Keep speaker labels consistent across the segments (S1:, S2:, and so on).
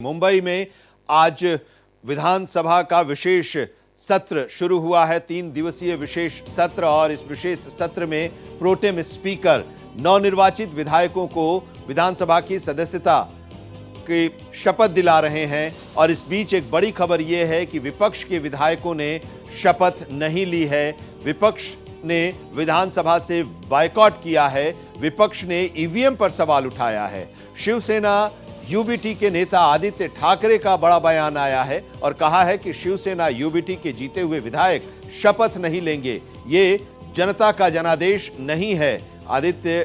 S1: मुंबई में आज विधानसभा का विशेष सत्र शुरू हुआ है। 3 दिवसीय विशेष सत्र और इस विशेष सत्र में प्रोटेम स्पीकर नवनिर्वाचित विधायकों को विधानसभा की सदस्यता की शपथ दिला रहे हैं। और इस बीच एक बड़ी खबर यह है कि विपक्ष के विधायकों ने शपथ नहीं ली है। विपक्ष ने विधानसभा से बायकॉट किया है। विपक्ष ने ईवीएम पर सवाल उठाया है। शिवसेना यूबीटी के नेता आदित्य ठाकरे का बड़ा बयान आया है और कहा है कि शिवसेना यूबीटी के जीते हुए विधायक शपथ नहीं लेंगे। ये जनता का जनादेश नहीं है। आदित्य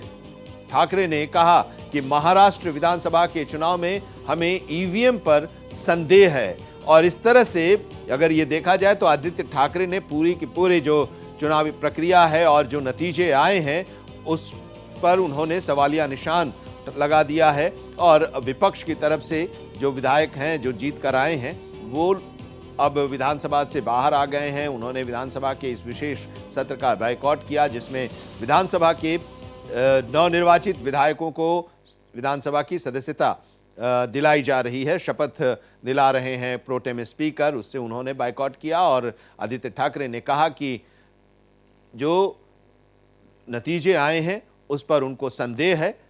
S1: ठाकरे ने कहा कि महाराष्ट्र विधानसभा के चुनाव में हमें ईवीएम पर संदेह है। और इस तरह से अगर ये देखा जाए तो आदित्य ठाकरे ने पूरी की पूरी जो चुनावी प्रक्रिया है और जो नतीजे आए हैं उस पर उन्होंने सवालिया निशान लगा दिया है। और विपक्ष की तरफ से जो विधायक हैं जो जीत कर आए हैं वो अब विधानसभा से बाहर आ गए हैं। उन्होंने विधानसभा के इस विशेष सत्र का बायकॉट किया जिसमें विधानसभा के नवनिर्वाचित विधायकों को विधानसभा की सदस्यता दिलाई जा रही है। शपथ दिला रहे हैं प्रोटेम स्पीकर, उससे उन्होंने बायकॉट किया। और आदित्य ठाकरे ने कहा कि जो नतीजे आए हैं उस पर उनको संदेह है।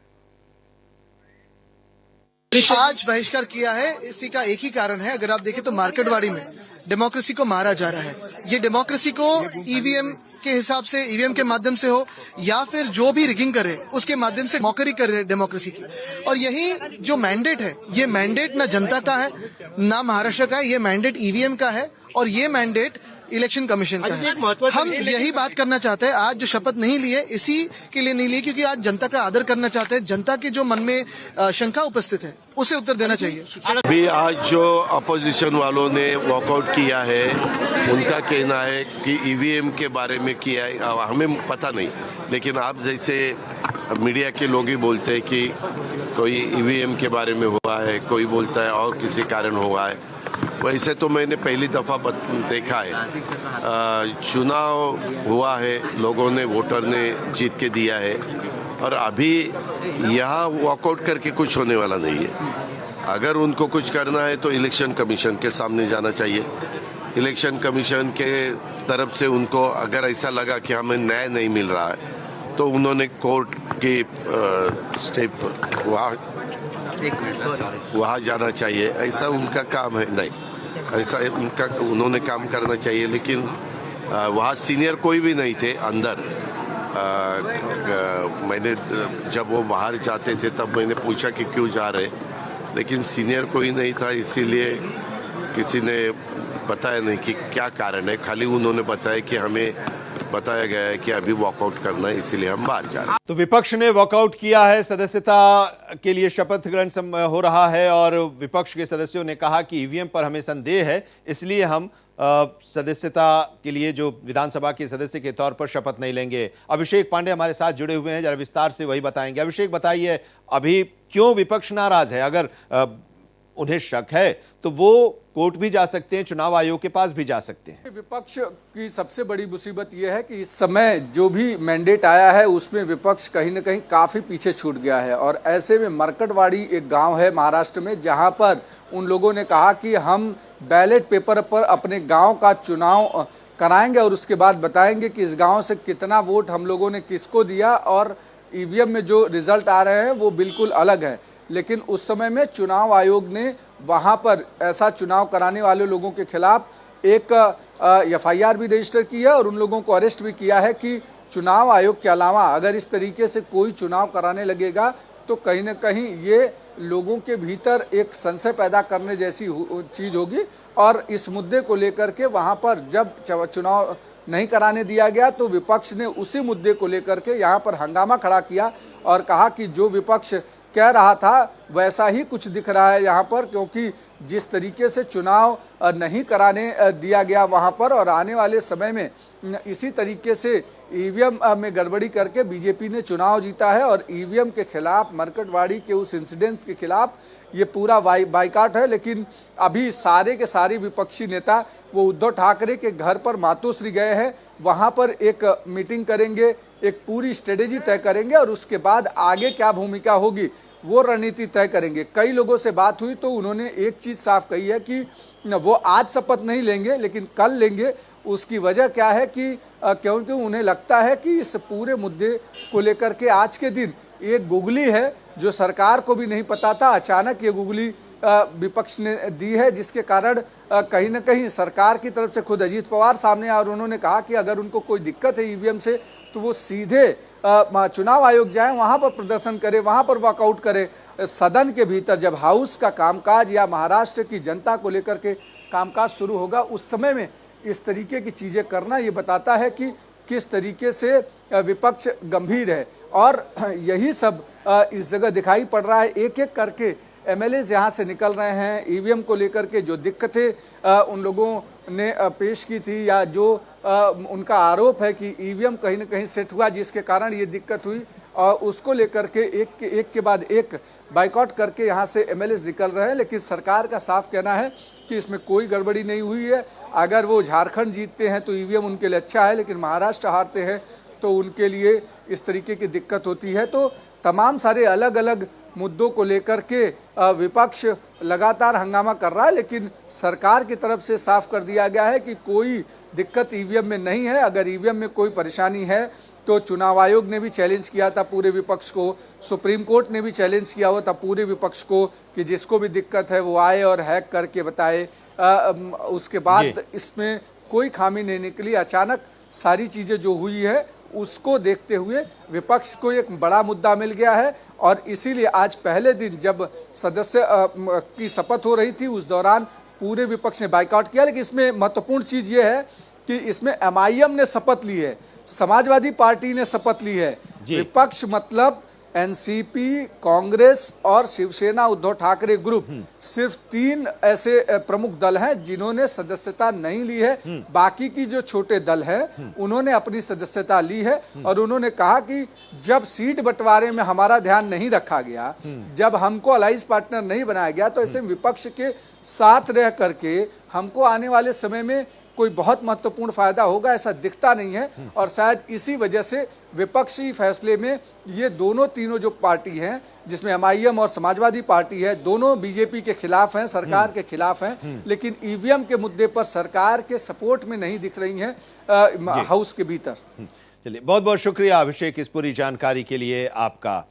S2: आज बहिष्कार किया है, इसी का एक ही कारण है। अगर आप देखें तो मार्केटवाड़ी में डेमोक्रेसी को मारा जा रहा है। ये डेमोक्रेसी को ईवीएम के हिसाब से, ईवीएम के माध्यम से हो या फिर जो भी रिगिंग करे उसके माध्यम से मौकरी कर रहे हैं डेमोक्रेसी की। और यही जो मैंडेट है, ये मैंडेट ना जनता का है ना महाराष्ट्र का है, ये मैंडेट ईवीएम का है और ये मैंडेट इलेक्शन कमीशन का है। हम यही बात करना चाहते हैं। आज जो शपथ नहीं लिए इसी के लिए नहीं लिए क्योंकि आज जनता का आदर करना चाहते हैं। जनता के जो मन में शंका उपस्थित है उसे उत्तर देना चाहिए।
S3: अभी आज जो अपोजिशन वालों ने वॉकआउट किया है उनका कहना है कि ईवीएम के बारे में किया है, हमें पता नहीं। लेकिन आप जैसे मीडिया के लोग ही बोलते हैं कि कोई ईवीएम के बारे में हुआ है, कोई बोलता है और किसी कारण हुआ है। वैसे तो मैंने पहली दफा देखा है, चुनाव हुआ है, लोगों ने, वोटर ने जीत के दिया है और अभी यहाँ वॉकआउट करके कुछ होने वाला नहीं है। अगर उनको कुछ करना है तो इलेक्शन कमीशन के सामने जाना चाहिए। इलेक्शन कमीशन के तरफ से उनको अगर ऐसा लगा कि हमें न्याय नहीं मिल रहा है तो उन्होंने कोर्ट के स्टेप वहाँ जाना चाहिए। ऐसा उनका काम है, नहीं ऐसा उनका, उन्होंने काम करना चाहिए। लेकिन वहाँ सीनियर कोई भी नहीं थे अंदर। मैंने जब वो बाहर जाते थे तब मैंने पूछा कि क्यों जा रहे, लेकिन सीनियर कोई नहीं था, इसीलिए किसी ने बताया नहीं कि क्या कारण है। खाली उन्होंने बताया कि हमें बताया गया है कि अभी वॉकआउट करना है, इसीलिए हम बाहर जा रहे हैं।
S1: तो विपक्ष ने वॉकआउट किया है, सदस्यता के लिए शपथ ग्रहण हो रहा है और विपक्ष के सदस्यों ने कहा कि ईवीएम पर हमें संदेह है, इसलिए हम सदस्यता के लिए जो विधानसभा के सदस्य के तौर पर शपथ नहीं लेंगे। अभिषेक पांडे हमारे साथ जुड़े हुए हैं, जरा विस्तार से वही बताएंगे। अभिषेक बताइए, अभी क्यों विपक्ष नाराज है? अगर उन्हें शक है तो वो कोर्ट भी जा सकते हैं, चुनाव आयोग के पास भी जा सकते हैं।
S4: विपक्ष की सबसे बड़ी मुसीबत यह है कि इस समय जो भी मैंडेट आया है उसमें विपक्ष कहीं ना कहीं काफी पीछे छूट गया है। और ऐसे में मरकटवाड़ी एक गांव है महाराष्ट्र में, जहां पर उन लोगों ने कहा कि हम बैलेट पेपर पर अपने गांव का चुनाव कराएंगे और उसके बाद बताएंगे कि इस गांव से कितना वोट हम लोगों ने किसको दिया और ईवीएम में जो रिजल्ट आ रहे हैं वो बिल्कुल अलग है। लेकिन उस समय में चुनाव आयोग ने वहां पर ऐसा चुनाव कराने वाले लोगों के खिलाफ एक एफआईआर भी रजिस्टर की है और उन लोगों को अरेस्ट भी किया है कि चुनाव आयोग के अलावा अगर इस तरीके से कोई चुनाव कराने लगेगा तो कहीं ना कहीं ये लोगों के भीतर एक संशय पैदा करने जैसी चीज होगी। और इस मुद्दे को लेकर के वहां पर जब चुनाव नहीं कराने दिया गया तो विपक्ष ने उसी मुद्दे को लेकर के यहाँ पर हंगामा खड़ा किया और कहा कि जो विपक्ष कह रहा था वैसा ही कुछ दिख रहा है यहाँ पर, क्योंकि जिस तरीके से चुनाव नहीं कराने दिया गया वहाँ पर और आने वाले समय में इसी तरीके से ईवीएम में गड़बड़ी करके बीजेपी ने चुनाव जीता है। और ईवीएम के खिलाफ, मरकटवाड़ी के उस इंसिडेंट के खिलाफ ये पूरा बाइकाट है। लेकिन अभी सारे के सारे विपक्षी नेता वो उद्धव ठाकरे के घर पर मातोश्री गए हैं, वहाँ पर एक मीटिंग करेंगे, एक पूरी स्ट्रेटेजी तय करेंगे और उसके बाद आगे क्या भूमिका होगी वो रणनीति तय करेंगे। कई लोगों से बात हुई तो उन्होंने एक चीज साफ कही है कि वो आज शपथ नहीं लेंगे लेकिन कल लेंगे। उसकी वजह क्या है कि क्योंकि उन्हें लगता है कि इस पूरे मुद्दे को लेकर के आज के दिन एक गुगली है जो सरकार को भी नहीं पता था, अचानक ये गुगली विपक्ष ने दी है, जिसके कारण कहीं ना कहीं सरकार की तरफ से खुद अजीत पवार सामने आए और उन्होंने कहा कि अगर उनको कोई दिक्कत है ईवीएम से तो वो सीधे चुनाव आयोग जाए, वहां पर प्रदर्शन करे, वहां पर वॉकआउट करे। सदन के भीतर जब हाउस का कामकाज या महाराष्ट्र की जनता को लेकर के कामकाज शुरू होगा, उस समय में इस तरीके की चीजें करना ये बताता है कि किस तरीके से विपक्ष गंभीर है। और यही सब इस जगह दिखाई पड़ रहा है। एक एक करके एमएलए यहाँ से निकल रहे हैं। ईवीएम को लेकर के जो दिक्कतें उन लोगों ने पेश की थी या जो उनका आरोप है कि ईवीएम कहीं ना कहीं सेट हुआ जिसके कारण ये दिक्कत हुई, और उसको लेकर के एक के बाद एक बाइकआउट करके यहाँ से एमएलए निकल रहे हैं। लेकिन सरकार का साफ कहना है कि इसमें कोई गड़बड़ी नहीं हुई है। अगर वो झारखंड जीतते हैं तो ईवीएम उनके लिए अच्छा है, लेकिन महाराष्ट्र हारते हैं तो उनके लिए इस तरीके की दिक्कत होती है। तो तमाम सारे अलग अलग मुद्दों को लेकर के विपक्ष लगातार हंगामा कर रहा है, लेकिन सरकार की तरफ से साफ कर दिया गया है कि कोई दिक्कत ईवीएम में नहीं है। अगर ईवीएम में कोई परेशानी है तो चुनाव आयोग ने भी चैलेंज किया था पूरे विपक्ष को, सुप्रीम कोर्ट ने भी चैलेंज किया हुआ था पूरे विपक्ष को कि जिसको भी दिक्कत है वो आए और हैक करके बताए। उसके बाद इसमें कोई खामी नहीं निकली। अचानक सारी चीजें जो हुई है उसको देखते हुए विपक्ष को एक बड़ा मुद्दा मिल गया है, और इसीलिए आज पहले दिन जब सदस्य की शपथ हो रही थी उस दौरान पूरे विपक्ष ने बाइकआउट किया। लेकिन इसमें महत्वपूर्ण चीज ये है कि इसमें एमआईएम ने शपथ ली है, समाजवादी पार्टी ने शपथ ली है। विपक्ष मतलब एनसीपी, कांग्रेस और शिवसेना उद्धव ठाकरे ग्रुप, सिर्फ 3 ऐसे प्रमुख दल हैं जिन्होंने सदस्यता नहीं ली है। बाकी की जो छोटे दल हैं उन्होंने अपनी सदस्यता ली है, और उन्होंने कहा कि जब सीट बंटवारे में हमारा ध्यान नहीं रखा गया, जब हमको अलाइंस पार्टनर नहीं बनाया गया, तो ऐसे विपक्ष के साथ रह करके हमको आने वाले समय में कोई बहुत महत्वपूर्ण फायदा होगा ऐसा दिखता नहीं है। और शायद इसी वजह से विपक्षी फैसले में ये तीनों जो पार्टी हैं, जिसमें एमआईएम और समाजवादी पार्टी है, दोनों बीजेपी के खिलाफ हैं, सरकार के खिलाफ हैं, लेकिन ईवीएम के मुद्दे पर सरकार के सपोर्ट में नहीं दिख रही हैं हाउस के भीतर।
S1: चलिए, बहुत बहुत शुक्रिया अभिषेक इस पूरी जानकारी के लिए आपका।